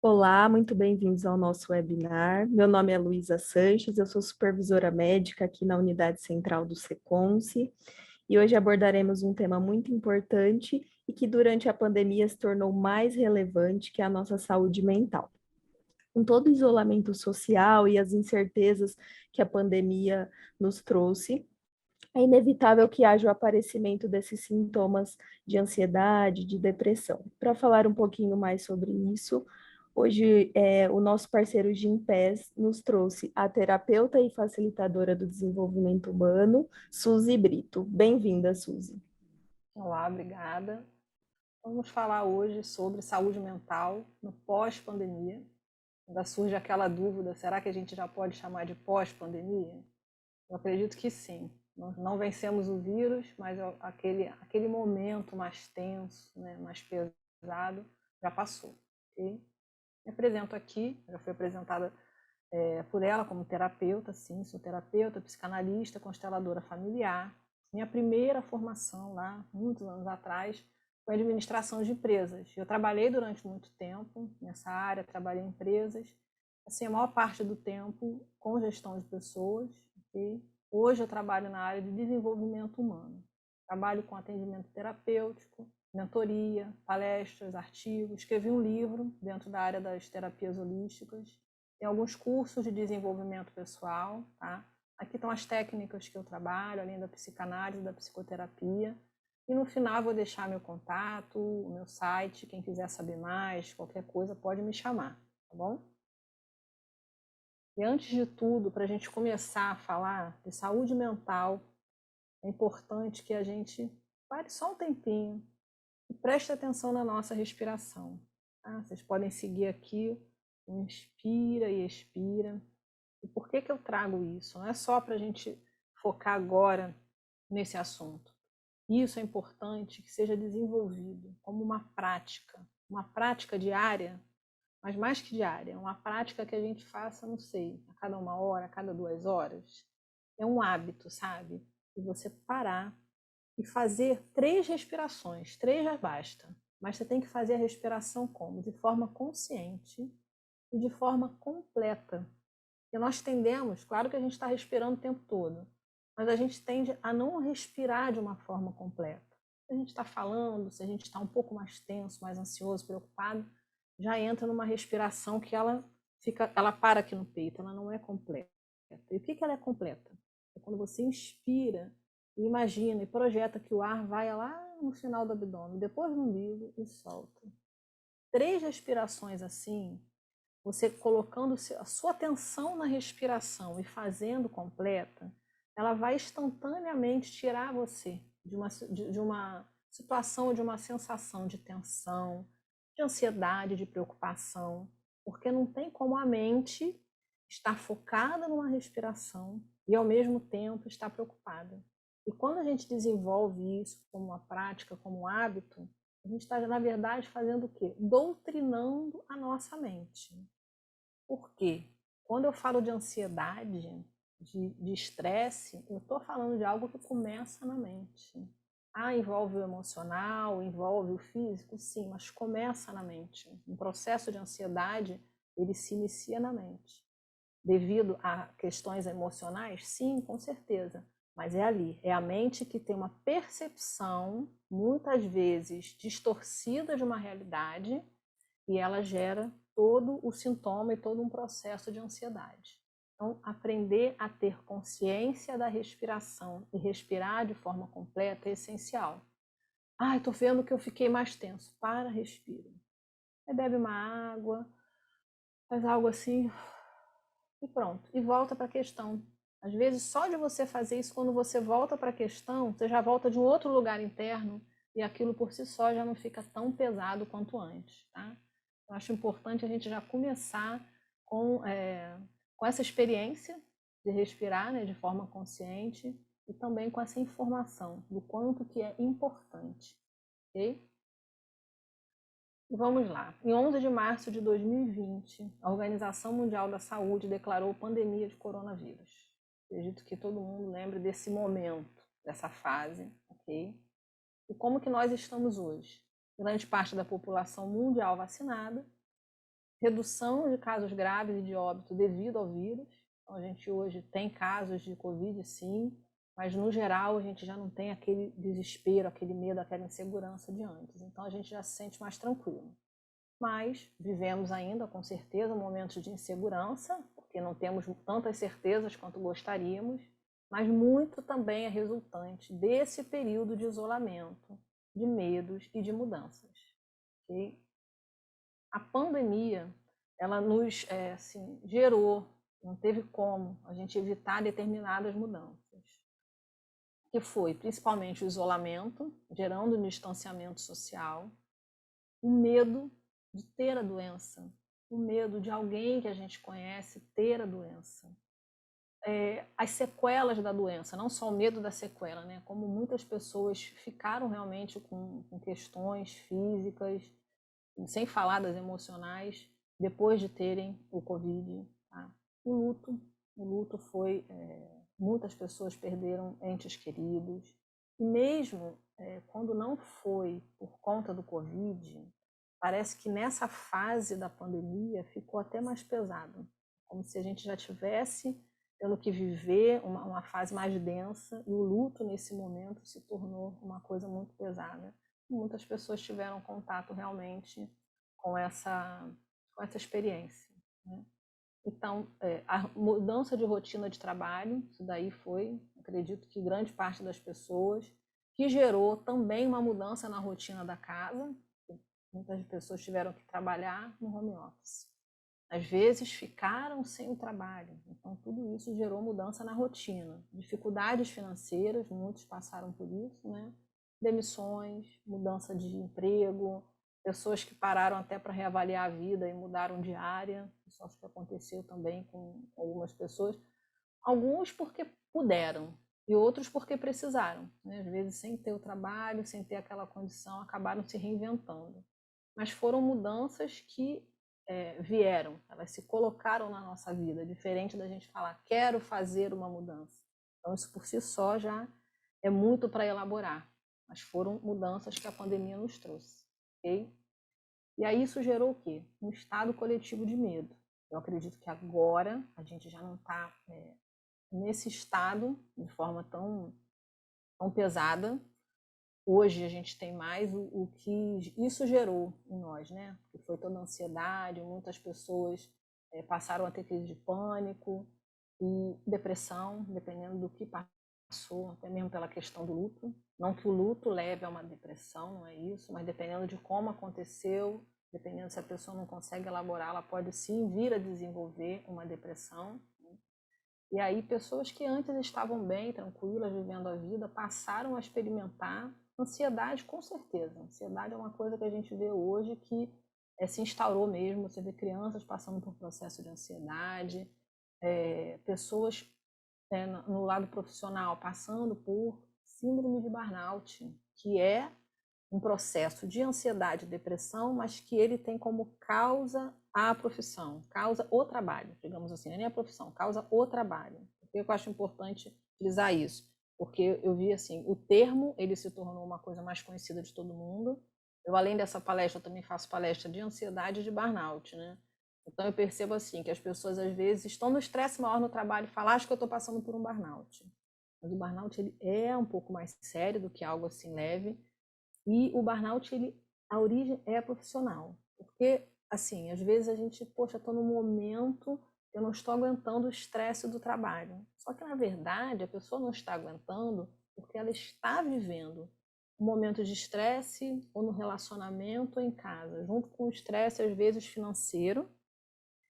Olá, muito bem-vindos ao nosso webinar. Meu nome é Luísa Sanches, eu sou supervisora médica aqui na Unidade Central do Seconce e hoje abordaremos um tema muito importante e que durante a pandemia se tornou mais relevante, que é a nossa saúde mental. Com todo o isolamento social e as incertezas que a pandemia nos trouxe, é inevitável que haja o aparecimento desses sintomas de ansiedade, de depressão. Para falar um pouquinho mais sobre isso, hoje o nosso parceiro Gimpass nos trouxe a terapeuta e facilitadora do desenvolvimento humano, Suzy Brito. Bem-vinda, Suzy. Olá, obrigada. Vamos falar hoje sobre saúde mental no pós-pandemia. Ainda surge aquela dúvida, será que a gente já pode chamar de pós-pandemia? Eu acredito que sim. Nós não vencemos o vírus, mas aquele momento mais tenso, né, mais pesado, já passou. Okay? Me apresento aqui, já fui apresentada por ela como terapeuta, sim, sou terapeuta, psicanalista, consteladora familiar. Minha primeira formação lá, muitos anos atrás, foi administração de empresas. Eu trabalhei durante muito tempo nessa área, trabalhei em empresas, assim, a maior parte do tempo com gestão de pessoas. Okay? Hoje eu trabalho na área de desenvolvimento humano. Trabalho com atendimento terapêutico, mentoria, palestras, artigos. Escrevi um livro dentro da área das terapias holísticas. Tem alguns cursos de desenvolvimento pessoal, tá? Aqui estão as técnicas que eu trabalho, além da psicanálise, da psicoterapia. E no final vou deixar meu contato, o meu site, quem quiser saber mais, qualquer coisa pode me chamar, tá bom? E antes de tudo, para a gente começar a falar de saúde mental, é importante que a gente pare só um tempinho e preste atenção na nossa respiração. Tá? Vocês podem seguir aqui, inspira e expira. E por que eu trago isso? Não é só para a gente focar agora nesse assunto. Isso é importante que seja desenvolvido como uma prática diária, mas mais que diária, uma prática que a gente faça, não sei, a cada 1 hora, a cada 2 horas. É um hábito, sabe? E você parar e fazer 3 respirações, 3 já basta. Mas você tem que fazer a respiração como? De forma consciente e de forma completa. E nós tendemos, claro que a gente está respirando o tempo todo, mas a gente tende a não respirar de uma forma completa. Se a gente está falando, se a gente está um pouco mais tenso, mais ansioso, preocupado, já entra numa respiração que ela para aqui no peito, ela não é completa. E o que ela é completa? É quando você inspira e imagina e projeta que o ar vai lá no final do abdômen, depois no umbigo e solta. 3 respirações assim, você colocando a sua atenção na respiração e fazendo completa, ela vai instantaneamente tirar você de uma situação, de uma sensação de tensão, de ansiedade, de preocupação, porque não tem como a mente estar focada numa respiração e ao mesmo tempo estar preocupada. E quando a gente desenvolve isso como uma prática, como um hábito, a gente está, na verdade, fazendo o quê? Doutrinando a nossa mente. Por quê? Quando eu falo de ansiedade, de estresse, eu estou falando de algo que começa na mente. Ah, envolve o emocional, envolve o físico? Sim, mas começa na mente. Um processo de ansiedade, ele se inicia na mente. Devido a questões emocionais? Sim, com certeza. Mas é ali, é a mente que tem uma percepção, muitas vezes distorcida de uma realidade, e ela gera todo o sintoma e todo um processo de ansiedade. Então, aprender a ter consciência da respiração e respirar de forma completa é essencial. Ah, estou vendo que eu fiquei mais tenso. Para, respira. Aí bebe uma água, faz algo assim e pronto. E volta para a questão. Às vezes, só de você fazer isso, quando você volta para a questão, você já volta de um outro lugar interno e aquilo por si só já não fica tão pesado quanto antes, tá? Eu acho importante a gente já começar com essa experiência de respirar, né, de forma consciente e também com essa informação do quanto que é importante, ok? E vamos lá. Em 11 de março de 2020, a Organização Mundial da Saúde declarou pandemia de coronavírus. Acredito que todo mundo lembre desse momento, dessa fase, ok? E como que nós estamos hoje? Grande parte da população mundial vacinada, redução de casos graves e de óbito devido ao vírus. Então, a gente hoje tem casos de Covid, sim, mas no geral a gente já não tem aquele desespero, aquele medo, aquela insegurança de antes. Então, a gente já se sente mais tranquilo. Mas vivemos ainda, com certeza, momentos de insegurança, porque não temos tantas certezas quanto gostaríamos, mas muito também é resultante desse período de isolamento, de medos e de mudanças. Okay? A pandemia, ela nos gerou, não teve como a gente evitar determinadas mudanças, que foi principalmente o isolamento, gerando um distanciamento social, o medo de ter a doença, o medo de alguém que a gente conhece ter a doença, as sequelas da doença, não só o medo da sequela, né? Como muitas pessoas ficaram realmente com questões físicas, sem falar das emocionais, depois de terem o Covid. Tá? O luto foi, muitas pessoas perderam entes queridos, e mesmo quando não foi por conta do Covid, parece que nessa fase da pandemia ficou até mais pesado, como se a gente já tivesse tendo que viver uma fase mais densa, e o luto nesse momento se tornou uma coisa muito pesada. Muitas pessoas tiveram contato realmente com essa experiência. Né? Então, a mudança de rotina de trabalho, isso daí foi, acredito que grande parte das pessoas, que gerou também uma mudança na rotina da casa. Muitas pessoas tiveram que trabalhar no home office. Às vezes ficaram sem o trabalho, então tudo isso gerou mudança na rotina. Dificuldades financeiras, muitos passaram por isso, né? Demissões, mudança de emprego, pessoas que pararam até para reavaliar a vida e mudaram de área. Isso acho que aconteceu também com algumas pessoas. Alguns porque puderam e outros porque precisaram. Né? Às vezes, sem ter o trabalho, sem ter aquela condição, acabaram se reinventando. Mas foram mudanças que vieram, elas se colocaram na nossa vida, diferente da gente falar, quero fazer uma mudança. Então, isso por si só já é muito para elaborar, mas foram mudanças que a pandemia nos trouxe. Okay? E aí isso gerou o quê? Um estado coletivo de medo. Eu acredito que agora a gente já não está nesse estado de forma tão pesada. Hoje a gente tem mais o que isso gerou em nós, né? Que foi toda a ansiedade, muitas pessoas passaram a ter crise de pânico e depressão, dependendo do que passou, até mesmo pela questão do luto. Não que o luto leve a uma depressão, não é isso, mas dependendo de como aconteceu, dependendo se a pessoa não consegue elaborar, ela pode sim vir a desenvolver uma depressão. E aí pessoas que antes estavam bem, tranquilas, vivendo a vida, passaram a experimentar ansiedade, com certeza. Ansiedade é uma coisa que a gente vê hoje que se instaurou mesmo. Você vê crianças passando por processo de ansiedade, pessoas no lado profissional passando por síndrome de burnout, que é um processo de ansiedade e depressão, mas que ele tem como causa a profissão, causa o trabalho, digamos assim, não é nem a profissão, causa o trabalho. Por que eu acho importante utilizar isso? Porque eu vi assim, o termo, ele se tornou uma coisa mais conhecida de todo mundo. Eu, além dessa palestra, eu também faço palestra de ansiedade e de burnout, né? Então eu percebo assim, que as pessoas às vezes estão no estresse maior no trabalho e falam, acho que eu estou passando por um burnout. Mas o burnout ele é um pouco mais sério do que algo assim leve. E o burnout, a origem é profissional. Porque, assim, às vezes a gente, poxa, estou num momento, eu não estou aguentando o estresse do trabalho. Só que, na verdade, a pessoa não está aguentando porque ela está vivendo um momento de estresse, ou no relacionamento, ou em casa, junto com o estresse, às vezes, financeiro.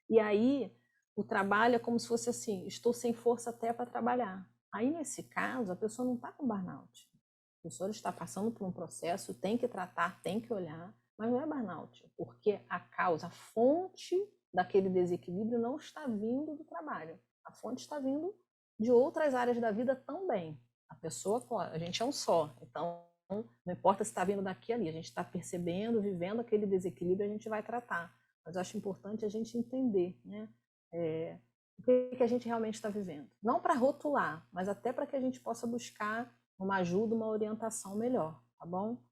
E aí, o trabalho é como se fosse assim, estou sem força até para trabalhar. Aí, nesse caso, a pessoa não está com burnout. A pessoa está passando por um processo, tem que tratar, tem que olhar, mas não é burnout, porque a causa, a fonte daquele desequilíbrio não está vindo do trabalho. A fonte está vindo de outras áreas da vida também. A pessoa, a gente é um só, então não importa se está vindo daqui ali, a gente está percebendo, vivendo aquele desequilíbrio, a gente vai tratar. Mas eu acho importante a gente entender, né? O que a gente realmente está vivendo. Não para rotular, mas até para que a gente possa buscar uma ajuda, uma orientação melhor, tá bom?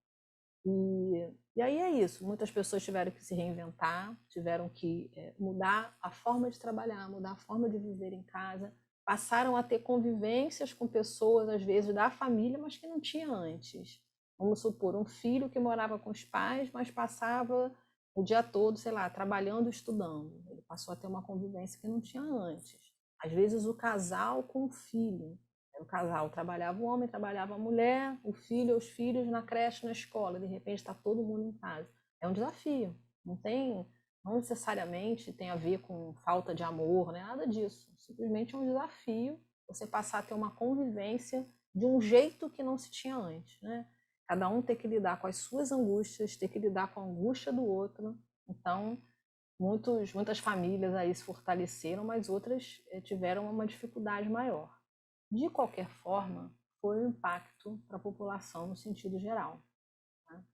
E aí é isso, muitas pessoas tiveram que se reinventar, tiveram que mudar a forma de trabalhar, mudar a forma de viver em casa, passaram a ter convivências com pessoas, às vezes, da família, mas que não tinha antes. Vamos supor, um filho que morava com os pais, mas passava o dia todo, sei lá, trabalhando, estudando. Ele passou a ter uma convivência que não tinha antes. Às vezes o casal com o filho. O casal trabalhava o homem, trabalhava a mulher, o filho, os filhos na creche, na escola. De repente está todo mundo em casa. É um desafio. Não necessariamente tem a ver com falta de amor, né? Nada disso. Simplesmente é um desafio você passar a ter uma convivência de um jeito que não se tinha antes, né? Cada um ter que lidar com as suas angústias, ter que lidar com a angústia do outro. Então, muitas famílias aí se fortaleceram, mas outras tiveram uma dificuldade maior. De qualquer forma, foi um impacto para a população no sentido geral. Né?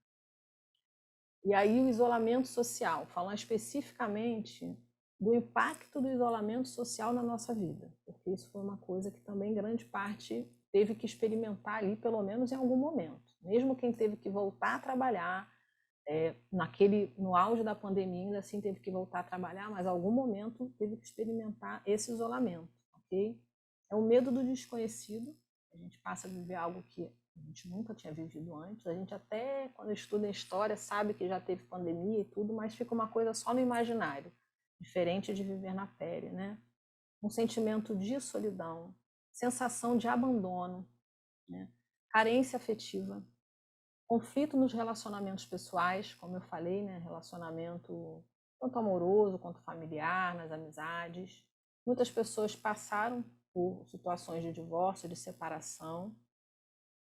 E aí o isolamento social, falando especificamente do impacto do isolamento social na nossa vida, porque isso foi uma coisa que também grande parte teve que experimentar ali, pelo menos em algum momento. Mesmo quem teve que voltar a trabalhar, no auge da pandemia, ainda assim teve que voltar a trabalhar, mas em algum momento teve que experimentar esse isolamento, ok? É o medo do desconhecido, a gente passa a viver algo que a gente nunca tinha vivido antes, a gente até, quando estuda história, sabe que já teve pandemia e tudo, mas fica uma coisa só no imaginário, diferente de viver na pele, né? Um sentimento de solidão, sensação de abandono, né? Carência afetiva, conflito nos relacionamentos pessoais, como eu falei, né? Relacionamento tanto amoroso quanto familiar, nas amizades. Muitas pessoas passaram por situações de divórcio, de separação,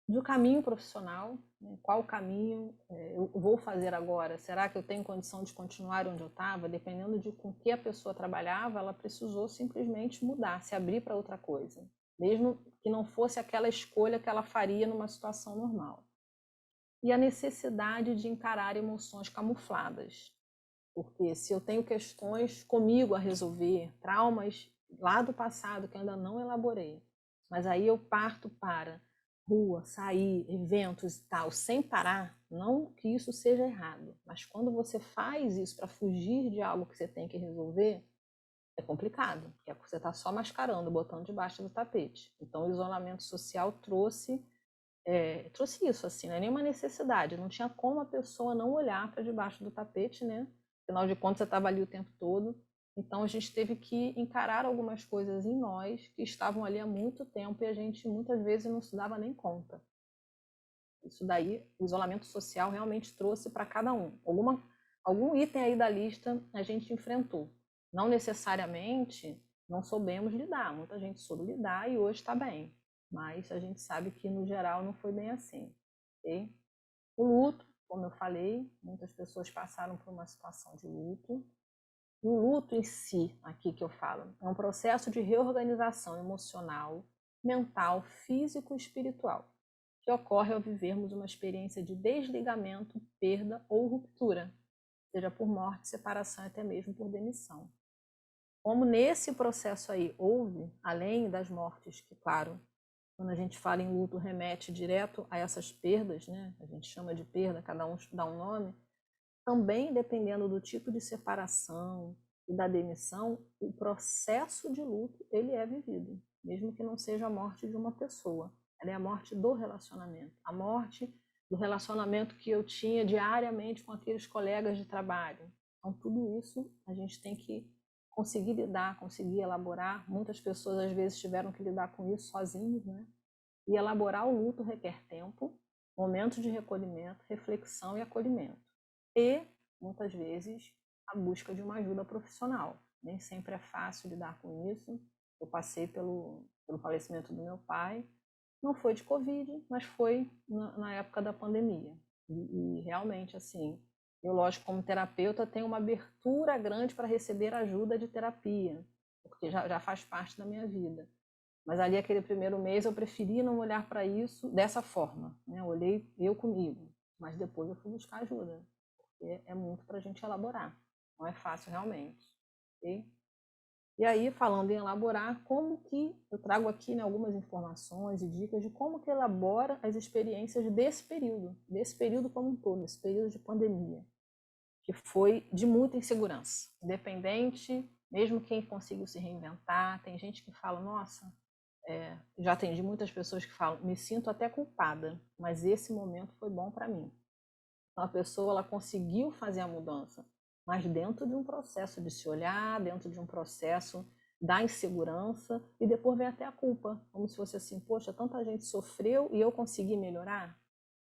do caminho profissional, né? Qual caminho eu vou fazer agora? Será que eu tenho condição de continuar onde eu estava? Dependendo de com que a pessoa trabalhava, ela precisou simplesmente mudar, se abrir para outra coisa, mesmo que não fosse aquela escolha que ela faria numa situação normal. E a necessidade de encarar emoções camufladas. Porque se eu tenho questões comigo a resolver, traumas lá do passado que eu ainda não elaborei, mas aí eu parto para rua, sair, eventos e tal, sem parar, não que isso seja errado, mas quando você faz isso para fugir de algo que você tem que resolver, é complicado, porque você está só mascarando, botando debaixo do tapete. Então, o isolamento social trouxe isso, assim, não é nenhuma necessidade, não tinha como a pessoa não olhar para debaixo do tapete, né? Afinal de contas, você estava ali o tempo todo. Então, a gente teve que encarar algumas coisas em nós que estavam ali há muito tempo e a gente muitas vezes não se dava nem conta. Isso daí, o isolamento social realmente trouxe para cada um. Algum item aí da lista a gente enfrentou. Não necessariamente não soubemos lidar, muita gente soube lidar e hoje está bem. Mas a gente sabe que, no geral, não foi bem assim. Okay? O luto, como eu falei, muitas pessoas passaram por uma situação de luto. O luto em si, aqui que eu falo, é um processo de reorganização emocional, mental, físico e espiritual, que ocorre ao vivermos uma experiência de desligamento, perda ou ruptura, seja por morte, separação, até mesmo por demissão. Como nesse processo aí houve, além das mortes, que claro, quando a gente fala em luto remete direto a essas perdas, né? A gente chama de perda, cada um dá um nome, também dependendo do tipo de separação e da demissão, o processo de luto ele é vivido, mesmo que não seja a morte de uma pessoa, ela é a morte do relacionamento, a morte do relacionamento que eu tinha diariamente com aqueles colegas de trabalho. Então, tudo isso a gente tem que conseguir lidar, conseguir elaborar. Muitas pessoas às vezes tiveram que lidar com isso sozinhos, né? E elaborar o luto requer tempo, momento de recolhimento, reflexão e acolhimento. E, muitas vezes, a busca de uma ajuda profissional. Nem sempre é fácil lidar com isso. Eu passei pelo falecimento do meu pai. Não foi de Covid, mas foi na época da pandemia. E realmente, assim, eu, lógico, como terapeuta, tenho uma abertura grande para receber ajuda de terapia, porque já faz parte da minha vida. Mas ali, aquele primeiro mês, eu preferi não olhar para isso dessa forma. Né? Eu olhei eu comigo, mas depois eu fui buscar ajuda. Porque é muito para a gente elaborar. Não é fácil realmente. Okay? E aí, falando em elaborar, como que eu trago aqui, né, algumas informações e dicas de como que elabora as experiências desse período como um todo, esse período de pandemia, que foi de muita insegurança. Independente, mesmo quem conseguiu se reinventar, tem gente que fala, nossa, já atendi muitas pessoas que falam, me sinto até culpada, mas esse momento foi bom para mim. Então, a pessoa ela conseguiu fazer a mudança, mas dentro de um processo de se olhar, dentro de um processo da insegurança, e depois vem até a culpa, como se fosse assim, poxa, tanta gente sofreu e eu consegui melhorar.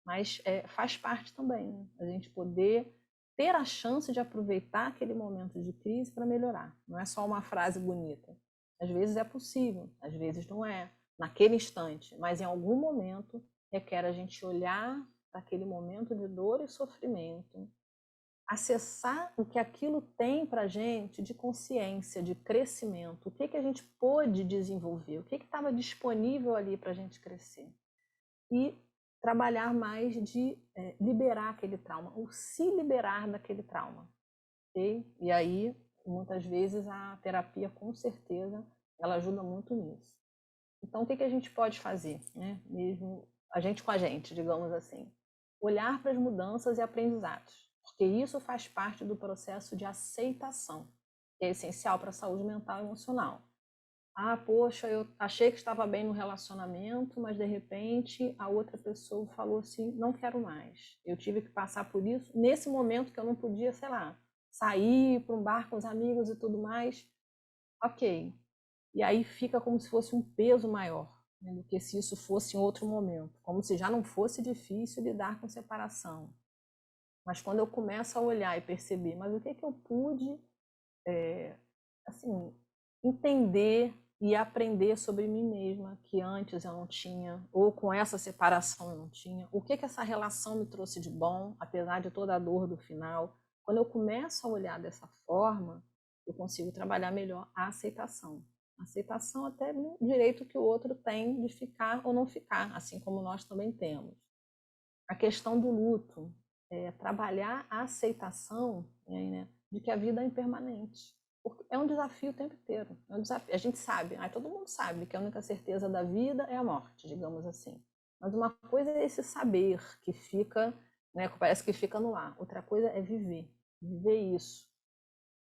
Mas faz parte também, né? A gente poder ter a chance de aproveitar aquele momento de crise para melhorar. Não é só uma frase bonita. Às vezes é possível, às vezes não é, naquele instante, mas em algum momento requer a gente olhar para aquele momento de dor e sofrimento, acessar o que aquilo tem para a gente de consciência, de crescimento, o que, que a gente pôde desenvolver, o que estava disponível ali para a gente crescer. E trabalhar mais de liberar aquele trauma, ou se liberar daquele trauma. Okay? E aí, muitas vezes, a terapia, com certeza, ela ajuda muito nisso. Então, o que, que a gente pode fazer? Né? Mesmo a gente com a gente, digamos assim. Olhar para as mudanças e aprendizados, porque isso faz parte do processo de aceitação, que é essencial para a saúde mental e emocional. Ah, poxa, eu achei que estava bem no relacionamento, mas de repente a outra pessoa falou assim, não quero mais. Eu tive que passar por isso nesse momento que eu não podia, sei lá, sair para um bar com os amigos e tudo mais. Ok. E aí fica como se fosse um peso maior, né, do que se isso fosse em outro momento, como se já não fosse difícil lidar com separação. Mas quando eu começo a olhar e perceber, mas o que que eu pude, assim, entender e aprender sobre mim mesma que antes eu não tinha, ou com essa separação eu não tinha, o que que essa relação me trouxe de bom, apesar de toda a dor do final. Quando eu começo a olhar dessa forma, eu consigo trabalhar melhor a aceitação. A aceitação até no direito que o outro tem de ficar ou não ficar, assim como nós também temos. A questão do luto, trabalhar a aceitação, né, de que a vida é impermanente. Porque é um desafio o tempo inteiro. É um desafio. A gente sabe, todo mundo sabe que a única certeza da vida é a morte, digamos assim. Mas uma coisa é esse saber que fica, né, parece que fica no ar. Outra coisa é viver isso.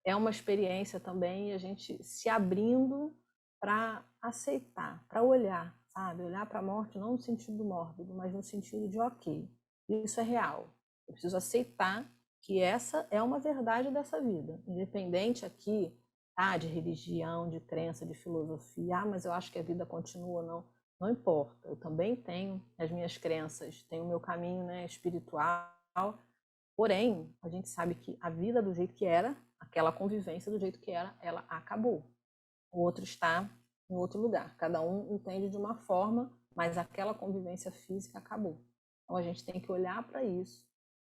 É uma experiência também a gente se abrindo para aceitar, para olhar, sabe? Olhar para a morte não no sentido mórbido, mas no sentido de ok, isso é real. Eu preciso aceitar que essa é uma verdade dessa vida, independente aqui, de religião, de crença, de filosofia. Mas eu acho que a vida continua, não importa. Eu também tenho as minhas crenças, tenho o meu caminho, né, espiritual. Porém, a gente sabe que a vida do jeito que era, aquela convivência do jeito que era, ela acabou. O outro está em outro lugar. Cada um entende de uma forma, mas aquela convivência física acabou. Então a gente tem que olhar para isso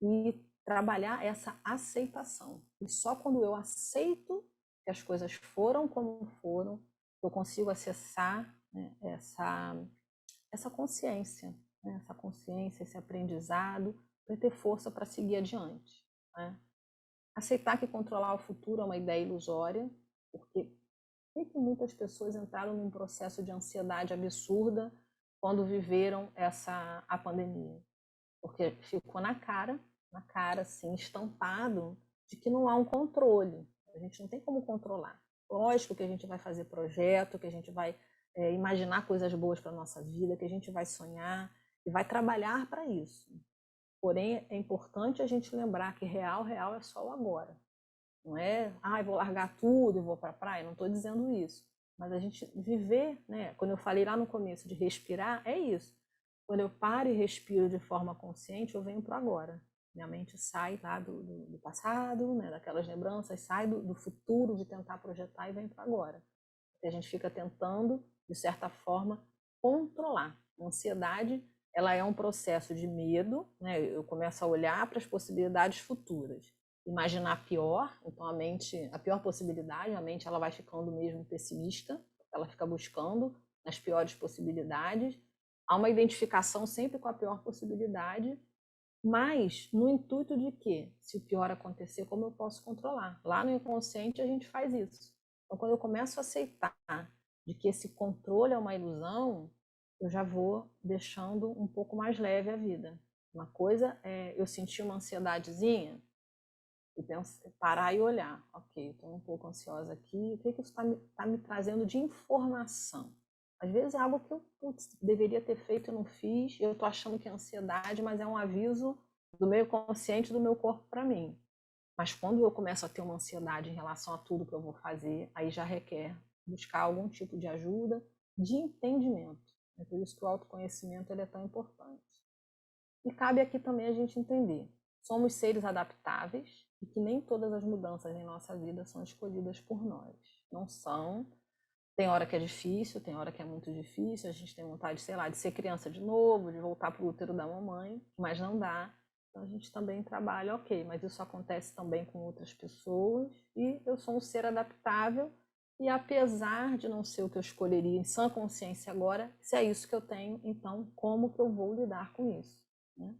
e trabalhar essa aceitação. E só quando eu aceito que as coisas foram como foram, eu consigo acessar, né, essa consciência, né, essa consciência, esse aprendizado, para ter força para seguir adiante. Né? Aceitar que controlar o futuro é uma ideia ilusória, porque muitas pessoas entraram num processo de ansiedade absurda quando viveram a pandemia, porque ficou na cara, assim, estampado de que não há um controle. A gente não tem como controlar. Lógico que a gente vai fazer projeto, que a gente vai imaginar coisas boas para a nossa vida, que a gente vai sonhar e vai trabalhar para isso. Porém, é importante a gente lembrar que real é só o agora. Não é, vou largar tudo e vou para a praia. Não estou dizendo isso. Mas a gente viver, né? Quando eu falei lá no começo de respirar, é isso. Quando eu paro e respiro de forma consciente, eu venho para o agora. Minha mente sai lá do passado, né? Daquelas lembranças, sai do futuro de tentar projetar e vem para agora. Porque a gente fica tentando, de certa forma, controlar. A ansiedade, ela é um processo de medo, né? Eu começo a olhar para as possibilidades futuras, imaginar pior, então a pior possibilidade, a mente ela vai ficando mesmo pessimista, ela fica buscando as piores possibilidades. Há uma identificação sempre com a pior possibilidade, mas no intuito de que, se o pior acontecer, como eu posso controlar? Lá no inconsciente a gente faz isso. Então, quando eu começo a aceitar de que esse controle é uma ilusão, eu já vou deixando um pouco mais leve a vida. Uma coisa é eu sentir uma ansiedadezinha e parar e olhar. Ok, estou um pouco ansiosa aqui, o que isso está me trazendo de informação? Às vezes é algo que eu deveria ter feito e não fiz, e eu estou achando que é ansiedade, mas é um aviso do meu consciente do meu corpo para mim. Mas quando eu começo a ter uma ansiedade em relação a tudo que eu vou fazer, aí já requer buscar algum tipo de ajuda, de entendimento. É por isso que o autoconhecimento ele é tão importante. E cabe aqui também a gente entender, somos seres adaptáveis e que nem todas as mudanças em nossa vida são escolhidas por nós. Não são. Tem hora que é difícil, tem hora que é muito difícil, a gente tem vontade, sei lá, de ser criança de novo, de voltar para o útero da mamãe, mas não dá. Então a gente também trabalha, ok, mas isso acontece também com outras pessoas e eu sou um ser adaptável e apesar de não ser o que eu escolheria em sã consciência agora, se é isso que eu tenho, então como que eu vou lidar com isso? Né?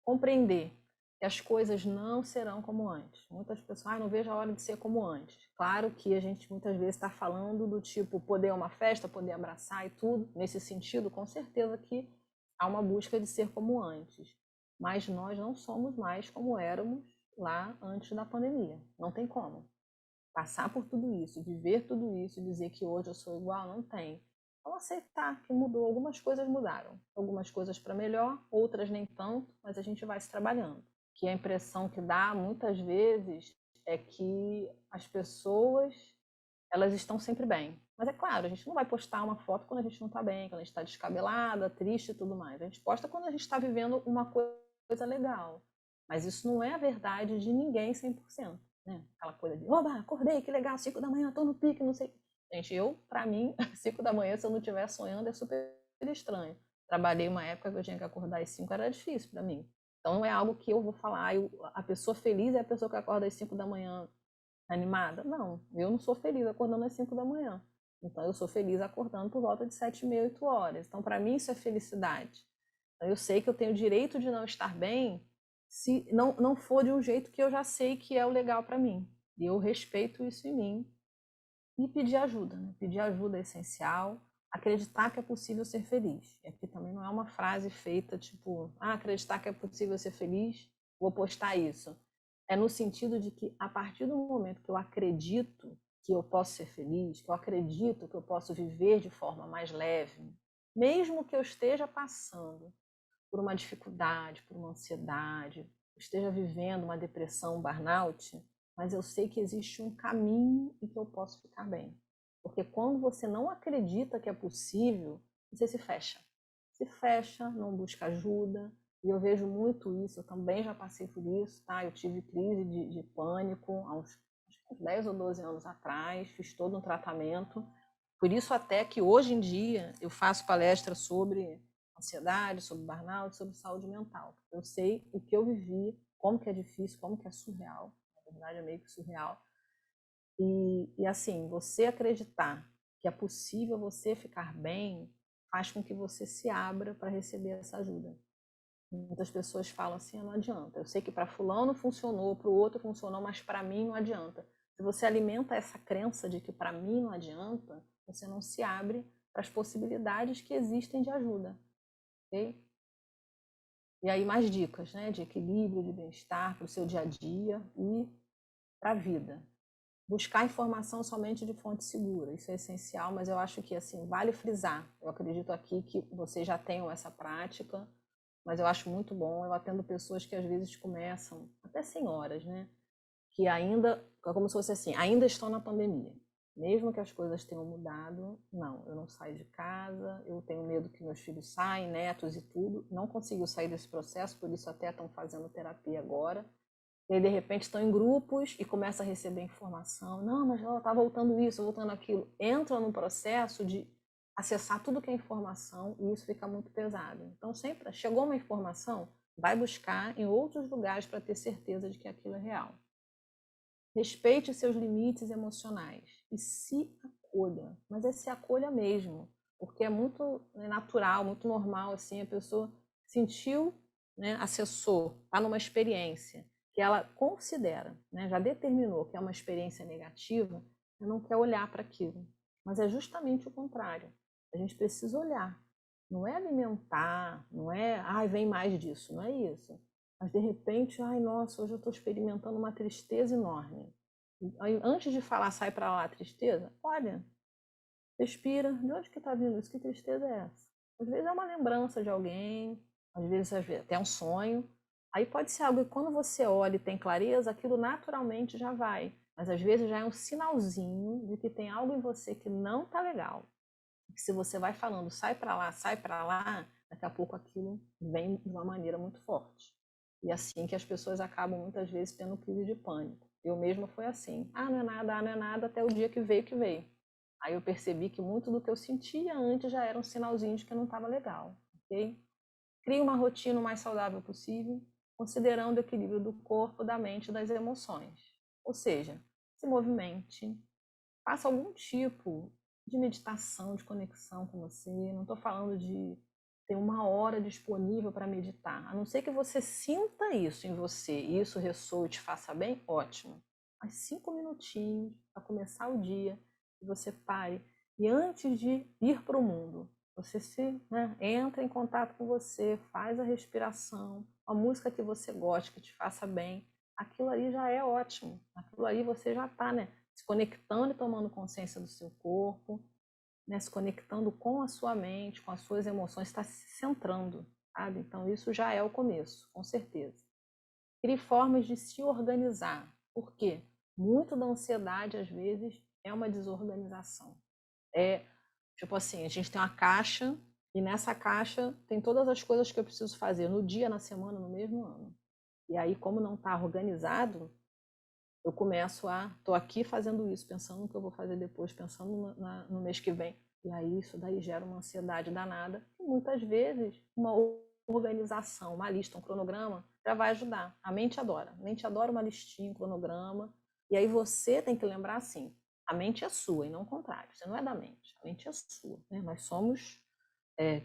Compreender que as coisas não serão como antes. Muitas pessoas, não vejo a hora de ser como antes. Claro que a gente muitas vezes está falando do tipo poder uma festa, poder abraçar e tudo. Nesse sentido, com certeza que há uma busca de ser como antes. Mas nós não somos mais como éramos lá antes da pandemia. Não tem como. Passar por tudo isso, viver tudo isso, dizer que hoje eu sou igual, não tem. Então aceitar que mudou, algumas coisas mudaram, algumas coisas para melhor, outras nem tanto, mas a gente vai se trabalhando. Que a impressão que dá muitas vezes é que as pessoas elas estão sempre bem. Mas é claro, a gente não vai postar uma foto quando a gente não está bem, quando a gente está descabelada, triste e tudo mais. A gente posta quando a gente está vivendo uma coisa legal. Mas isso não é a verdade de ninguém 100%. Né? Aquela coisa de, oba, acordei, que legal, 5 da manhã, tô no pique, não sei. Gente, para mim, 5 da manhã, se eu não estiver sonhando, é super estranho. Trabalhei uma época que eu tinha que acordar às 5, era difícil para mim. Então não é algo que eu vou falar, a pessoa feliz é a pessoa que acorda às 5 da manhã animada? Não, eu não sou feliz acordando às 5 da manhã. Então eu sou feliz acordando por volta de 7h30, 8 horas. Então para mim isso é felicidade. Então, eu sei que eu tenho o direito de não estar bem se não for de um jeito que eu já sei que é o legal para mim. E eu respeito isso em mim. E pedir ajuda, né? Pedir ajuda é essencial. Acreditar que é possível ser feliz. E aqui também não é uma frase feita tipo, acreditar que é possível ser feliz, vou postar isso. É no sentido de que a partir do momento que eu acredito que eu posso ser feliz, que eu acredito que eu posso viver de forma mais leve, mesmo que eu esteja passando por uma dificuldade, por uma ansiedade, esteja vivendo uma depressão, um burnout, mas eu sei que existe um caminho e que eu posso ficar bem. Porque quando você não acredita que é possível, você se fecha. Se fecha, não busca ajuda. E eu vejo muito isso, eu também já passei por isso, tá? Eu tive crise de pânico há uns 10 ou 12 anos atrás, fiz todo um tratamento. Por isso até que hoje em dia eu faço palestra sobre ansiedade, sobre burnout, sobre saúde mental. Eu sei o que eu vivi, como que é difícil, como que é surreal. Na verdade é meio que surreal. E assim, você acreditar que é possível você ficar bem, faz com que você se abra para receber essa ajuda. Muitas pessoas falam assim, não adianta. Eu sei que para fulano funcionou, para o outro funcionou, mas para mim não adianta. Se você alimenta essa crença de que para mim não adianta, você não se abre para as possibilidades que existem de ajuda. Okay? E aí mais dicas, né, de equilíbrio, de bem-estar para o seu dia a dia e para a vida. Buscar informação somente de fonte segura, isso é essencial, mas eu acho que assim vale frisar. Eu acredito aqui que vocês já tenham essa prática, mas eu acho muito bom. Eu atendo pessoas que às vezes começam, até senhoras, né, que ainda, como se fosse assim, ainda estão na pandemia. Mesmo que as coisas tenham mudado, não, eu não saio de casa, eu tenho medo que meus filhos saiam, netos e tudo. Não conseguiu sair desse processo, por isso até estão fazendo terapia agora. E aí, de repente, estão em grupos e começam a receber informação. Não, mas ela está voltando isso, voltando aquilo. Entra no processo de acessar tudo que é informação e isso fica muito pesado. Então, sempre chegou uma informação, vai buscar em outros lugares para ter certeza de que aquilo é real. Respeite seus limites emocionais e se acolha, mas é se acolha mesmo, porque é muito natural, muito normal, assim, a pessoa sentiu, né, acessou, está numa experiência que ela considera, né, já determinou que é uma experiência negativa, não quer olhar para aquilo. Mas é justamente o contrário. A gente precisa olhar. Não é alimentar, não é, ai, vem mais disso, não é isso. Mas de repente, ai, nossa, hoje eu estou experimentando uma tristeza enorme. Aí, antes de falar, sai para lá a tristeza, olha, respira, de onde que está vindo isso? Que tristeza é essa? Às vezes é uma lembrança de alguém, às vezes até um sonho. Aí pode ser algo que quando você olha e tem clareza, aquilo naturalmente já vai. Mas às vezes já é um sinalzinho de que tem algo em você que não está legal. Que se você vai falando, sai para lá, daqui a pouco aquilo vem de uma maneira muito forte. E assim que as pessoas acabam muitas vezes tendo crise de pânico. Eu mesma foi assim. Ah, não é nada, ah, não é nada, até o dia que veio que veio. Aí eu percebi que muito do que eu sentia antes já era um sinalzinho de que não estava legal, ok? Crie uma rotina o mais saudável possível, considerando o equilíbrio do corpo, da mente e das emoções. Ou seja, se movimente, faça algum tipo de meditação, de conexão com você. Não estou falando de ter uma hora disponível para meditar. A não ser que você sinta isso em você e isso ressoe e te faça bem, ótimo. Mas 5 minutinhos para começar o dia, que você pare. E antes de ir para o mundo, você entra em contato com você, faz a respiração, a música que você gosta, que te faça bem. Aquilo ali já é ótimo. Aquilo ali você já está, se conectando e tomando consciência do seu corpo, se conectando com a sua mente, com as suas emoções, está se centrando, sabe? Então, isso já é o começo, com certeza. Crie formas de se organizar. Por quê? Muito da ansiedade, às vezes, é uma desorganização. É, tipo assim, a gente tem uma caixa e nessa caixa tem todas as coisas que eu preciso fazer no dia, na semana, no mesmo ano. E aí, como não está organizado, eu começo tô aqui fazendo isso, pensando no que eu vou fazer depois, pensando no mês que vem. E aí isso daí gera uma ansiedade danada. E muitas vezes uma organização, uma lista, um cronograma já vai ajudar. A mente adora uma listinha, um cronograma. E aí você tem que lembrar assim, a mente é sua e não o contrário. Você não é da mente, a mente é sua. Né? Nós somos,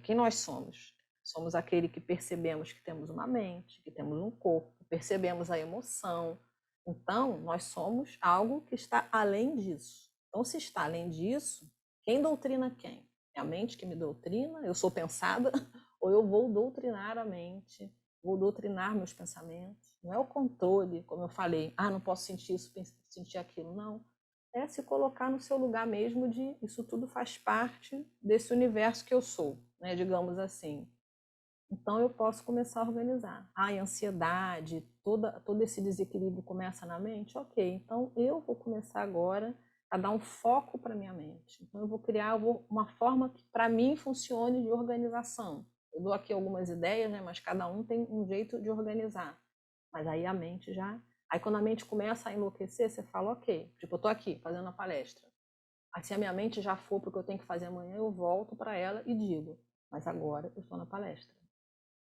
quem nós somos? Somos aquele que percebemos que temos uma mente, que temos um corpo, percebemos a emoção, então, nós somos algo que está além disso. Então, se está além disso, quem doutrina quem? É a mente que me doutrina? Eu sou pensada? Ou eu vou doutrinar a mente? Vou doutrinar meus pensamentos? Não é o controle, como eu falei. Ah, não posso sentir isso, sentir aquilo. Não. É se colocar no seu lugar mesmo de isso tudo faz parte desse universo que eu sou, digamos assim. Então eu posso começar a organizar. A ansiedade, todo esse desequilíbrio começa na mente? Ok, então eu vou começar agora a dar um foco para minha mente. Então eu vou criar uma forma que para mim funcione de organização. Eu dou aqui algumas ideias, mas cada um tem um jeito de organizar. Mas aí a mente já... Aí quando a mente começa a enlouquecer, você fala, ok, tipo, eu estou aqui fazendo a palestra. Aí se a minha mente já for para o que eu tenho que fazer amanhã, eu volto para ela e digo, mas agora eu estou na palestra.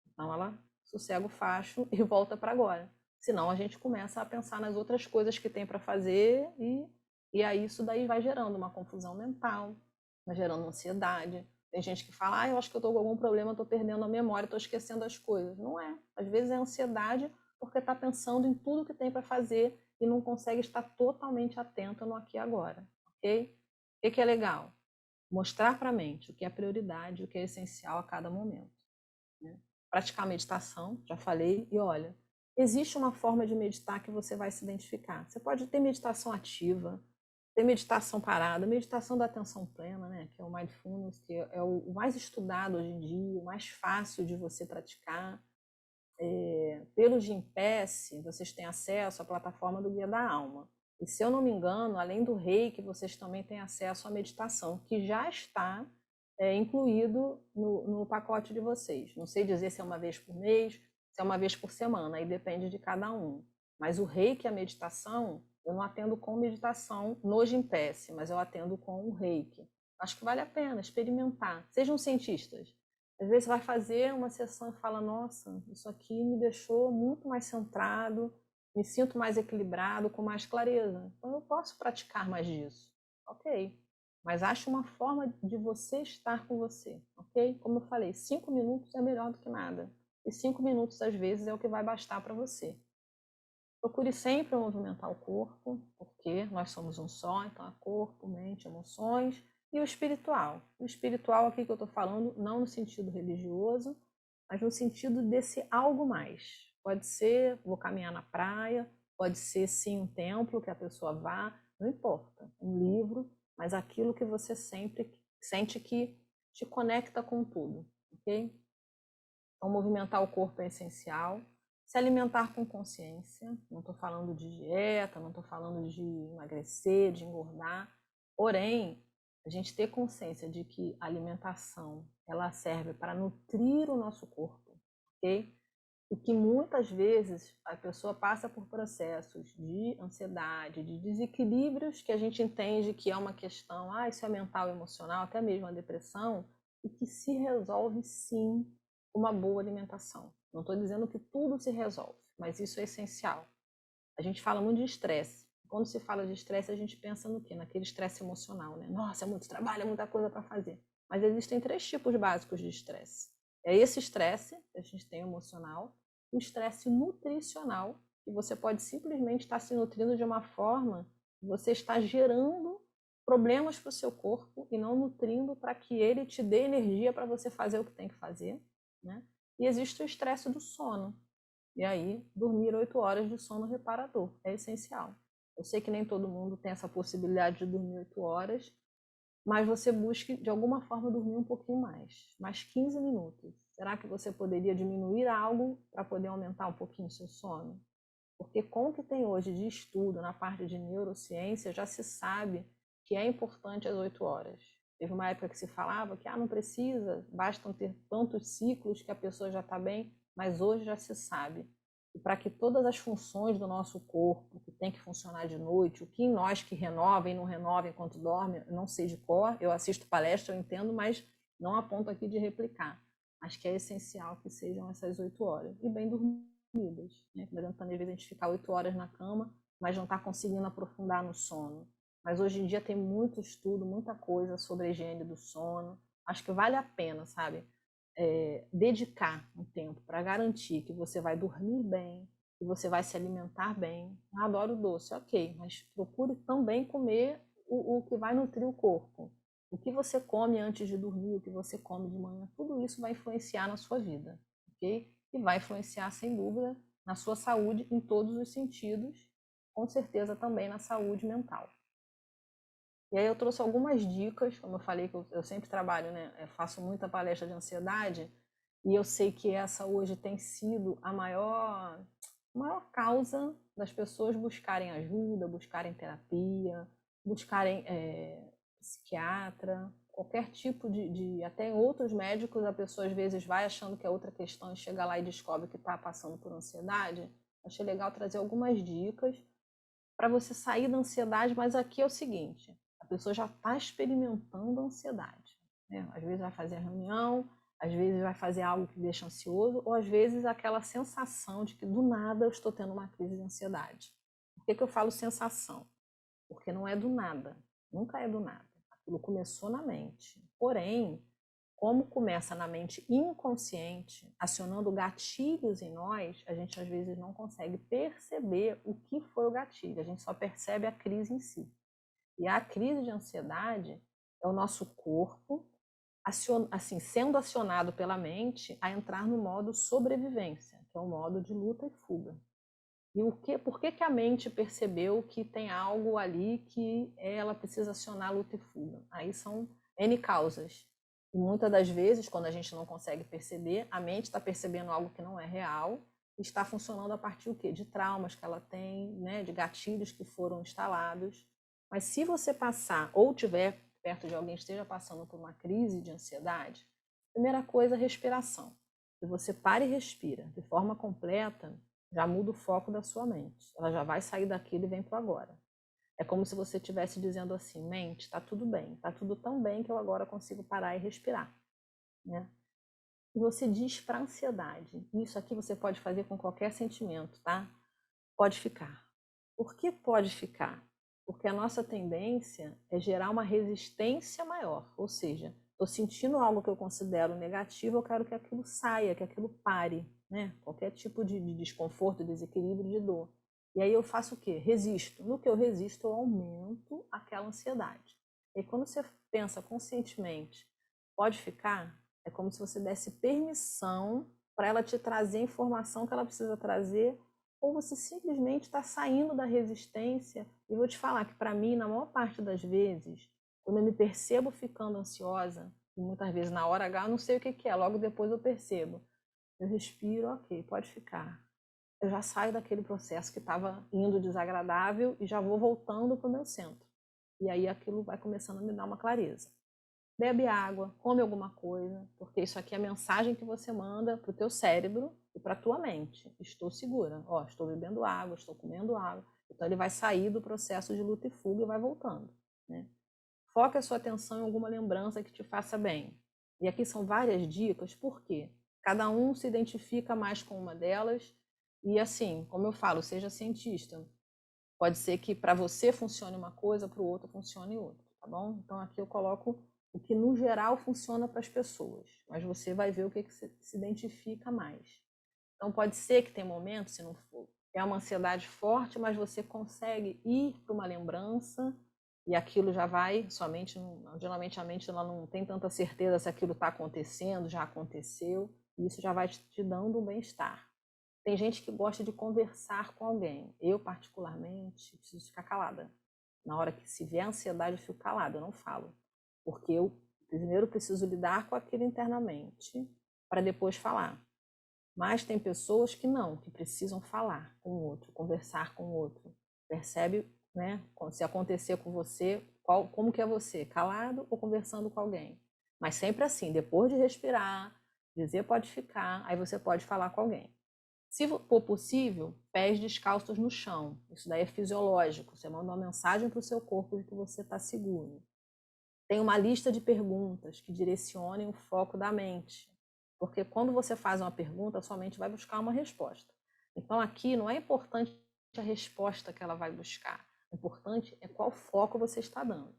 Então ela sossega o facho e volta para agora. Senão a gente começa a pensar nas outras coisas que tem para fazer e aí isso daí vai gerando uma confusão mental, vai gerando ansiedade. Tem gente que fala, eu acho que eu estou com algum problema, estou perdendo a memória, estou esquecendo as coisas. Não é. Às vezes é ansiedade porque está pensando em tudo que tem para fazer e não consegue estar totalmente atento no aqui e agora. Ok? O que é legal? Mostrar para a mente o que é prioridade, o que é essencial a cada momento. Né? Praticar meditação, já falei, e olha, existe uma forma de meditar que você vai se identificar. Você pode ter meditação ativa, ter meditação parada, meditação da atenção plena, que é o mindfulness, que é o mais estudado hoje em dia, o mais fácil de você praticar. Pelo Gympass, vocês têm acesso à plataforma do Guia da Alma. E se eu não me engano, além do Reiki, vocês também têm acesso à meditação, que já está incluído no pacote de vocês. Não sei dizer se é uma vez por mês, se é uma vez por semana, aí depende de cada um. Mas o Reiki, a meditação, eu não atendo com meditação no Gympass, mas eu atendo com o Reiki. Acho que vale a pena experimentar. Sejam cientistas. Às vezes você vai fazer uma sessão e fala, nossa, isso aqui me deixou muito mais centrado, me sinto mais equilibrado, com mais clareza. Então eu posso praticar mais disso. Ok. Mas ache uma forma de você estar com você, ok? Como eu falei, 5 minutos é melhor do que nada. E 5 minutos, às vezes, é o que vai bastar para você. Procure sempre movimentar o corpo, porque nós somos um só, então é corpo, mente, emoções e o espiritual. O espiritual aqui que eu estou falando, não no sentido religioso, mas no sentido desse algo mais. Pode ser, vou caminhar na praia, pode ser sim um templo que a pessoa vá, não importa, um livro, mas aquilo que você sempre sente que te conecta com tudo, ok? Então, movimentar o corpo é essencial. Se alimentar com consciência, não estou falando de dieta, não estou falando de emagrecer, de engordar, porém, a gente ter consciência de que a alimentação ela serve para nutrir o nosso corpo, ok? E que muitas vezes a pessoa passa por processos de ansiedade, de desequilíbrios que a gente entende que é uma questão, isso é mental, emocional, até mesmo a depressão, e que se resolve sim com uma boa alimentação. Não estou dizendo que tudo se resolve, mas isso é essencial. A gente fala muito de estresse. Quando se fala de estresse, a gente pensa no quê? Naquele estresse emocional, né? Nossa, é muito trabalho, é muita coisa para fazer. Mas existem 3 tipos básicos de estresse. É esse estresse que a gente tem emocional, o estresse nutricional, que você pode simplesmente estar se nutrindo de uma forma que você está gerando problemas para o seu corpo e não nutrindo para que ele te dê energia para você fazer o que tem que fazer, né? E existe o estresse do sono. E aí, dormir 8 horas de sono reparador é essencial. Eu sei que nem todo mundo tem essa possibilidade de dormir 8 horas, mas você busque, de alguma forma, dormir um pouquinho mais 15 minutos. Será que você poderia diminuir algo para poder aumentar um pouquinho o seu sono? Porque com o que tem hoje de estudo na parte de neurociência, já se sabe que é importante as 8 horas. Teve uma época que se falava que não precisa, bastam ter tantos ciclos que a pessoa já está bem, mas hoje já se sabe. E para que todas as funções do nosso corpo, que tem que funcionar de noite, o que em nós que renova e não renova enquanto dorme, eu não sei de cor, eu assisto palestra, eu entendo, mas não a ponto aqui de replicar. Acho que é essencial que sejam essas 8 horas. E bem dormidas, né? Não adianta também, às vezes, a gente ficar 8 horas na cama, mas não está conseguindo aprofundar no sono. Mas hoje em dia tem muito estudo, muita coisa sobre a higiene do sono. Acho que vale a pena, sabe? Dedicar um tempo para garantir que você vai dormir bem, que você vai se alimentar bem. Adoro doce, ok, mas procure também comer o que vai nutrir o corpo. O que você come antes de dormir, o que você come de manhã, tudo isso vai influenciar na sua vida, ok? E vai influenciar, sem dúvida, na sua saúde em todos os sentidos, com certeza também na saúde mental. E aí eu trouxe algumas dicas, como eu falei que eu sempre trabalho, né? Eu faço muita palestra de ansiedade, e eu sei que essa hoje tem sido a maior causa das pessoas buscarem ajuda, buscarem terapia, buscarem psiquiatra, qualquer tipo até em outros médicos a pessoa às vezes vai achando que é outra questão e chega lá e descobre que está passando por ansiedade. Achei legal trazer algumas dicas para você sair da ansiedade, mas aqui é o seguinte, a pessoa já está experimentando a ansiedade, né? Às vezes vai fazer a reunião, às vezes vai fazer algo que deixa ansioso, ou às vezes aquela sensação de que do nada eu estou tendo uma crise de ansiedade. Por que eu falo sensação? Porque não é do nada, nunca é do nada. Aquilo começou na mente. Porém, como começa na mente inconsciente, acionando gatilhos em nós, a gente às vezes não consegue perceber o que foi o gatilho, a gente só percebe a crise em si. E a crise de ansiedade é o nosso corpo assim, sendo acionado pela mente a entrar no modo sobrevivência, que é o modo de luta e fuga. E por que a mente percebeu que tem algo ali que ela precisa acionar luta e fuga? Aí são N causas. E muitas das vezes, quando a gente não consegue perceber, a mente está percebendo algo que não é real e está funcionando a partir do quê? De traumas que ela tem, né? De gatilhos que foram instalados. Mas se você passar ou tiver perto de alguém que esteja passando por uma crise de ansiedade, primeira coisa, respiração. Se você para e respira de forma completa, já muda o foco da sua mente. Ela já vai sair daquilo e vem para o agora. É como se você estivesse dizendo assim, mente, está tudo bem, está tudo tão bem que eu agora consigo parar e respirar, né? E você diz para a ansiedade, isso aqui você pode fazer com qualquer sentimento, tá? Pode ficar. Por que pode ficar? Porque a nossa tendência é gerar uma resistência maior, ou seja, estou sentindo algo que eu considero negativo, eu quero que aquilo saia, que aquilo pare, né? Qualquer tipo de desconforto, desequilíbrio, de dor. E aí eu faço o quê? Resisto. No que eu resisto, eu aumento aquela ansiedade. E aí, quando você pensa conscientemente, pode ficar, é como se você desse permissão para ela te trazer a informação que ela precisa trazer, ou você simplesmente está saindo da resistência. E vou te falar que, para mim, na maior parte das vezes, quando eu me percebo ficando ansiosa, e muitas vezes na hora H eu não sei o que é, logo depois eu percebo. Eu respiro, ok, pode ficar. Eu já saio daquele processo que estava indo desagradável e já vou voltando para o meu centro. E aí aquilo vai começando a me dar uma clareza. Bebe água, come alguma coisa, porque isso aqui é a mensagem que você manda para o teu cérebro e para a tua mente. Estou segura, ó, estou bebendo água, estou comendo água. Então ele vai sair do processo de luta e fuga e vai voltando, né? Foca a sua atenção em alguma lembrança que te faça bem. E aqui são várias dicas, por quê? Cada um se identifica mais com uma delas. E assim, como eu falo, seja cientista. Pode ser que para você funcione uma coisa, para o outro funcione outra, tá bom? Então aqui eu coloco o que no geral funciona para as pessoas, mas você vai ver o que se identifica mais. Então pode ser que tem momentos, se não for, é uma ansiedade forte, mas você consegue ir para uma lembrança e aquilo já vai, geralmente a mente ela não tem tanta certeza se aquilo está acontecendo, já aconteceu, e isso já vai te dando um bem-estar. Tem gente que gosta de conversar com alguém. Eu, particularmente, preciso ficar calada. Na hora que se vier ansiedade, eu fico calada, eu não falo. Porque eu, primeiro, preciso lidar com aquilo internamente, para depois falar. Mas tem pessoas que não, que precisam falar com o outro, conversar com o outro. Percebe, né? Se acontecer com você, como que é você? Calado ou conversando com alguém? Mas sempre assim, depois de respirar, dizer pode ficar, aí você pode falar com alguém. Se for possível, pés descalços no chão. Isso daí é fisiológico. Você manda uma mensagem para o seu corpo de que você está seguro. Tem uma lista de perguntas que direcionem o foco da mente. Porque quando você faz uma pergunta, sua mente vai buscar uma resposta. Então aqui não é importante a resposta que ela vai buscar. O importante é qual foco você está dando.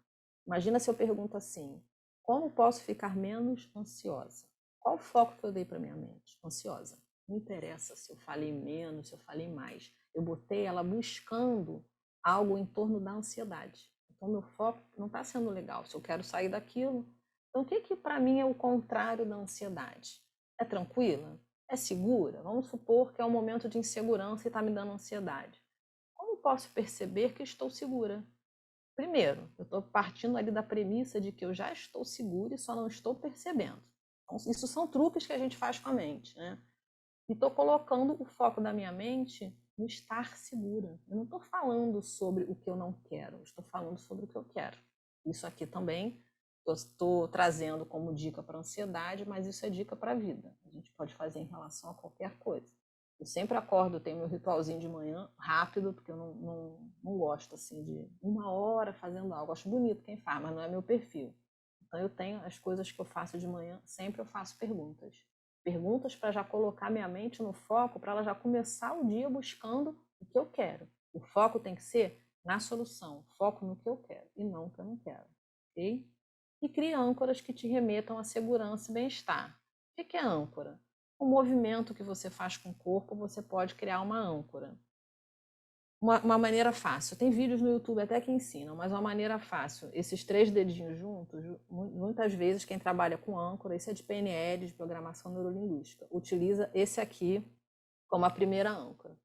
Imagina se eu pergunto assim: como posso ficar menos ansiosa? Qual o foco que eu dei para minha mente? Ansiosa. Não interessa se eu falei menos, se eu falei mais. Eu botei ela buscando algo em torno da ansiedade. Então, meu foco não está sendo legal. Se eu quero sair daquilo. Então, o que para mim é o contrário da ansiedade? É tranquila? É segura? Vamos supor que é um momento de insegurança e está me dando ansiedade. Como posso perceber que estou segura? Primeiro, eu estou partindo ali da premissa de que eu já estou segura e só não estou percebendo. Então, isso são truques que a gente faz com a mente, né? E estou colocando o foco da minha mente no estar segura. Eu não estou falando sobre o que eu não quero, eu estou falando sobre o que eu quero. Isso aqui também estou trazendo como dica para a ansiedade, mas isso é dica para a vida. A gente pode fazer em relação a qualquer coisa. Eu sempre acordo, tenho meu ritualzinho de manhã rápido, porque eu não gosto assim de 1 hora fazendo algo. Eu acho bonito quem faz, mas não é meu perfil. Então eu tenho as coisas que eu faço de manhã, sempre eu faço perguntas. Perguntas para já colocar minha mente no foco, para ela já começar o dia buscando o que eu quero. O foco tem que ser na solução, foco no que eu quero e não no que eu não quero. Ok? E crie âncoras que te remetam à segurança e bem-estar. O que é âncora? O movimento que você faz com o corpo, você pode criar uma âncora. Uma maneira fácil, tem vídeos no YouTube até que ensinam, mas uma maneira fácil, esses 3 dedinhos juntos, muitas vezes quem trabalha com âncora, esse é de PNL, de programação neurolinguística, utiliza esse aqui como a primeira âncora.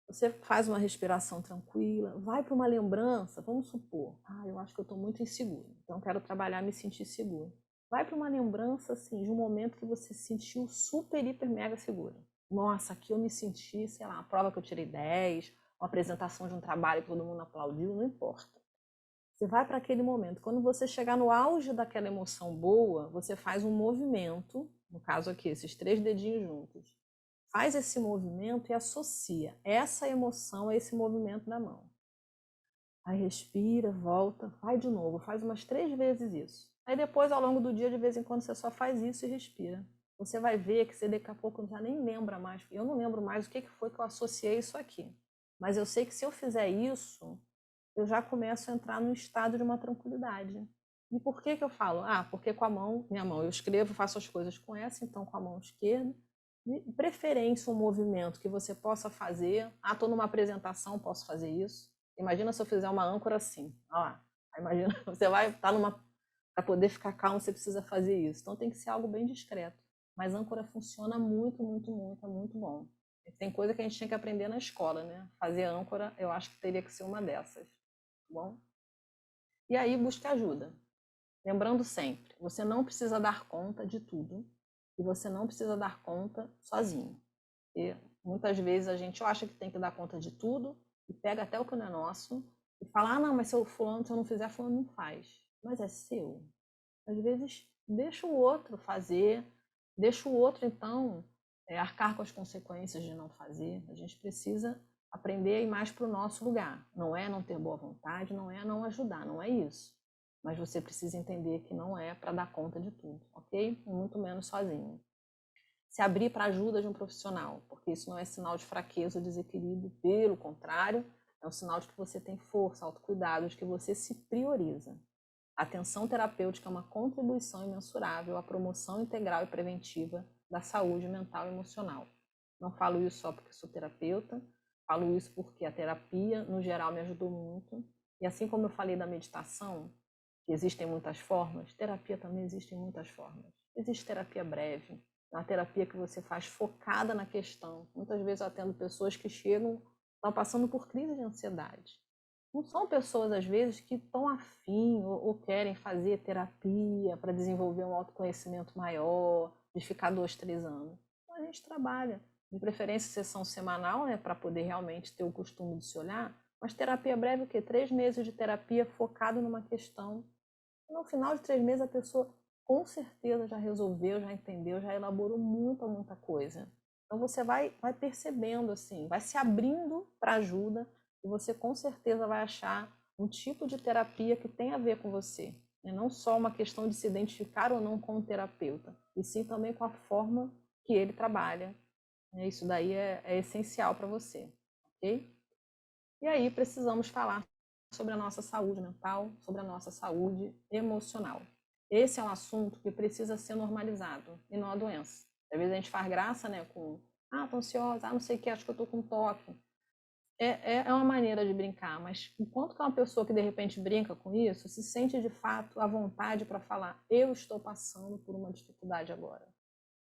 Você faz uma respiração tranquila, vai para uma lembrança, vamos supor, eu acho que eu estou muito inseguro, então quero trabalhar me sentir seguro. Vai para uma lembrança assim, de um momento que você se sentiu super, hiper, mega segura. Nossa, aqui eu me senti, sei lá, uma prova que eu tirei 10, uma apresentação de um trabalho que todo mundo aplaudiu, não importa. Você vai para aquele momento. Quando você chegar no auge daquela emoção boa, você faz um movimento, no caso aqui, esses 3 dedinhos juntos. Faz esse movimento e associa essa emoção a esse movimento da mão. Aí respira, volta, vai de novo, faz umas 3 vezes isso. Aí depois, ao longo do dia, de vez em quando, você só faz isso e respira. Você vai ver que você daqui a pouco já nem lembra mais. Eu não lembro mais o que foi que eu associei isso aqui. Mas eu sei que se eu fizer isso, eu já começo a entrar num estado de uma tranquilidade. E por que eu falo? Porque com a mão, minha mão, eu escrevo, faço as coisas com essa, então com a mão esquerda, De preferência um movimento que você possa fazer. Ah, estou numa apresentação, posso fazer isso. Imagina se eu fizer uma âncora assim. Olha lá. Imagina, você vai estar numa... Para poder ficar calmo, você precisa fazer isso. Então tem que ser algo bem discreto. Mas âncora funciona muito, muito, muito, é muito bom. Tem coisa que a gente tinha que aprender na escola, né? Fazer âncora, eu acho que teria que ser uma dessas. Tá bom? E aí, busque ajuda. Lembrando sempre, você não precisa dar conta de tudo e você não precisa dar conta sozinho. E muitas vezes a gente acha que tem que dar conta de tudo e pega até o que não é nosso e fala, ah, não, mas se eu não fizer, fulano não faz. Mas é seu. Às vezes, deixa o outro fazer, deixa o outro, então, arcar com as consequências de não fazer. A gente precisa aprender a ir mais para o nosso lugar. Não é não ter boa vontade, não é não ajudar, não é isso. Mas você precisa entender que não é para dar conta de tudo, ok? Muito menos sozinho. Se abrir para a ajuda de um profissional, porque isso não é sinal de fraqueza ou desequilíbrio, pelo contrário, é um sinal de que você tem força, autocuidado, de que você se prioriza. A atenção terapêutica é uma contribuição imensurável à promoção integral e preventiva da saúde mental e emocional. Não falo isso só porque sou terapeuta, falo isso porque a terapia, no geral, me ajudou muito. E assim como eu falei da meditação, que existem muitas formas, terapia também existem muitas formas. Existe terapia breve, uma terapia que você faz focada na questão. Muitas vezes eu atendo pessoas que estão passando por crise de ansiedade. Não são pessoas, às vezes, que estão afim ou querem fazer terapia para desenvolver um autoconhecimento maior, de ficar 2, 3 anos. Então, a gente trabalha, de preferência sessão semanal, né, para poder realmente ter o costume de se olhar, mas terapia breve, o quê? 3 meses de terapia focado numa questão. E no final de 3 meses, a pessoa com certeza já resolveu, já entendeu, já elaborou muita, muita coisa. Então, você vai percebendo, assim, vai se abrindo para ajuda, e você com certeza vai achar um tipo de terapia que tem a ver com você. E não só uma questão de se identificar ou não com o terapeuta, e sim também com a forma que ele trabalha. Isso daí é essencial para você, ok? E aí precisamos falar sobre a nossa saúde mental, sobre a nossa saúde emocional. Esse é um assunto que precisa ser normalizado e não a doença. Às vezes a gente faz graça, né, com tô ansiosa, não sei o que, acho que eu tô com toque. É uma maneira de brincar, mas enquanto que uma pessoa que de repente brinca com isso, se sente de fato à vontade para falar, eu estou passando por uma dificuldade agora.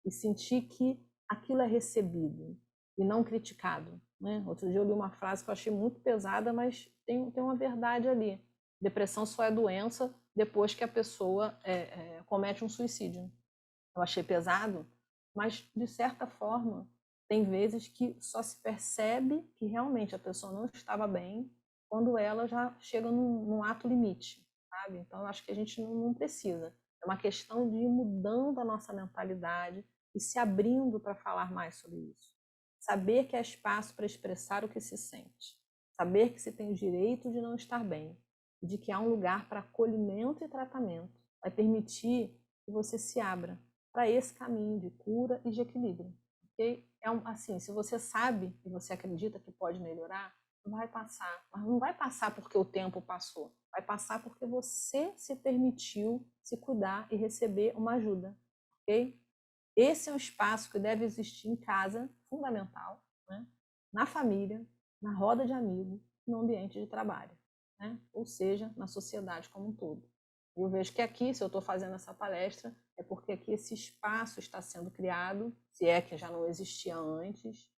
E sentir que aquilo é recebido e não criticado. Né? Outro dia eu li uma frase que eu achei muito pesada, mas tem uma verdade ali. Depressão só é doença depois que a pessoa comete um suicídio. Eu achei pesado, mas de certa forma tem vezes que só se percebe que realmente a pessoa não estava bem quando ela já chega num ato limite, sabe? Então eu acho que a gente não precisa. É uma questão de ir mudando a nossa mentalidade e se abrindo para falar mais sobre isso. Saber que há espaço para expressar o que se sente. Saber que se tem o direito de não estar bem. E de que há um lugar para acolhimento e tratamento. Vai permitir que você se abra para esse caminho de cura e de equilíbrio. Okay? Assim, se você sabe e você acredita que pode melhorar, vai passar. Mas não vai passar porque o tempo passou. Vai passar porque você se permitiu se cuidar e receber uma ajuda. Ok? Esse é um espaço que deve existir em casa, fundamental, né? Na família, na roda de amigos, no ambiente de trabalho, né? Ou seja, na sociedade como um todo. Eu vejo que aqui, se eu estou fazendo essa palestra, é porque aqui esse espaço está sendo criado, se é que já não existia antes,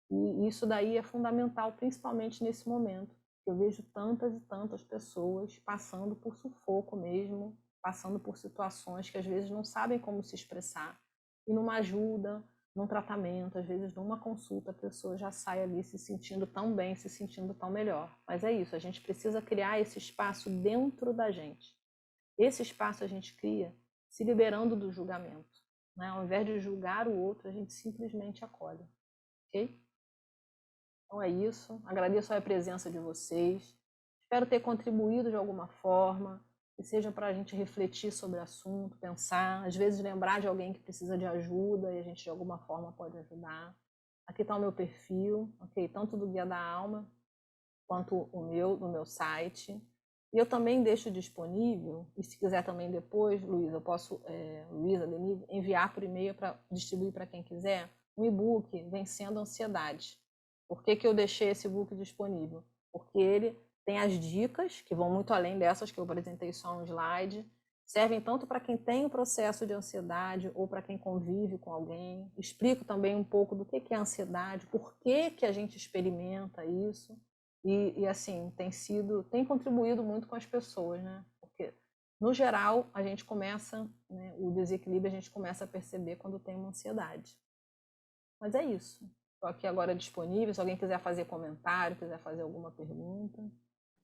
e isso daí é fundamental, principalmente nesse momento. Eu vejo tantas e tantas pessoas passando por sufoco mesmo, passando por situações que às vezes não sabem como se expressar. E numa ajuda, num tratamento, às vezes numa consulta, a pessoa já sai ali se sentindo tão bem, se sentindo tão melhor. Mas é isso, a gente precisa criar esse espaço dentro da gente. Esse espaço a gente cria se liberando do julgamento. Né? Ao invés de julgar o outro, a gente simplesmente acolhe. Ok? Então é isso. Agradeço a presença de vocês. Espero ter contribuído de alguma forma, que seja para a gente refletir sobre o assunto, pensar, às vezes lembrar de alguém que precisa de ajuda e a gente de alguma forma pode ajudar. Aqui está o meu perfil, ok? Tanto do Guia da Alma quanto o meu, no meu site. E eu também deixo disponível, e se quiser também depois, Luísa, eu posso, Luísa, Denise, enviar por e-mail para distribuir para quem quiser, um e-book, Vencendo a Ansiedade. Por que eu deixei esse e-book disponível? Porque ele tem as dicas, que vão muito além dessas que eu apresentei só no slide, servem tanto para quem tem o processo de ansiedade ou para quem convive com alguém. Explico também um pouco do que é ansiedade, por que a gente experimenta isso. E assim, tem contribuído muito com as pessoas, né? Porque, no geral, a gente começa, né, o desequilíbrio a gente começa a perceber quando tem uma ansiedade. Mas é isso. Estou aqui agora disponível, se alguém quiser fazer comentário, quiser fazer alguma pergunta.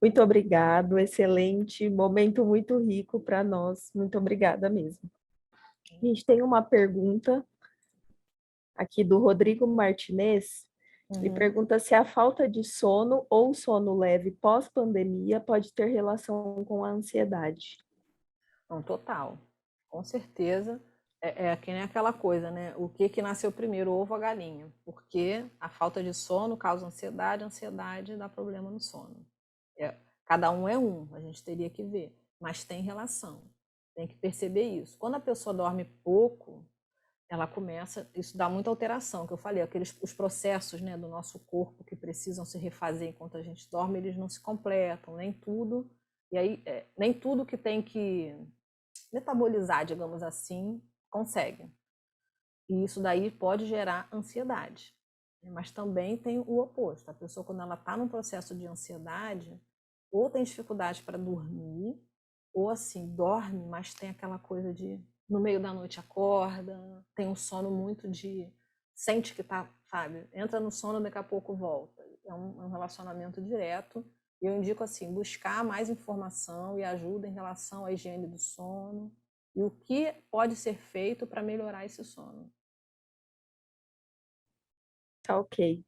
Muito obrigado, excelente, momento muito rico para nós. Muito obrigada mesmo. A gente tem uma pergunta aqui do Rodrigo Martinez. Ele pergunta se a falta de sono ou sono leve pós-pandemia pode ter relação com a ansiedade. Não, total. Com certeza. É que nem aquela coisa, né? O que nasceu primeiro, o ovo ou a galinha? Porque a falta de sono causa ansiedade, a ansiedade dá problema no sono. Cada um é um, a gente teria que ver. Mas tem relação. Tem que perceber isso. Quando a pessoa dorme pouco, ela começa, isso dá muita alteração, que eu falei, os processos, né, do nosso corpo que precisam se refazer enquanto a gente dorme, eles não se completam, nem tudo, e aí nem tudo que tem que metabolizar, digamos assim, consegue. E isso daí pode gerar ansiedade. Mas também tem o oposto. A pessoa, quando ela está num processo de ansiedade, ou tem dificuldade para dormir, ou assim, dorme, mas tem aquela coisa de no meio da noite acorda, tem um sono muito de sente que tá, sabe, entra no sono, daqui a pouco volta. É um relacionamento direto. E eu indico assim, buscar mais informação e ajuda em relação à higiene do sono e o que pode ser feito para melhorar esse sono. Tá ok.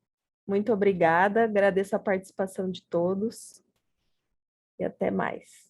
Muito obrigada, agradeço a participação de todos e até mais.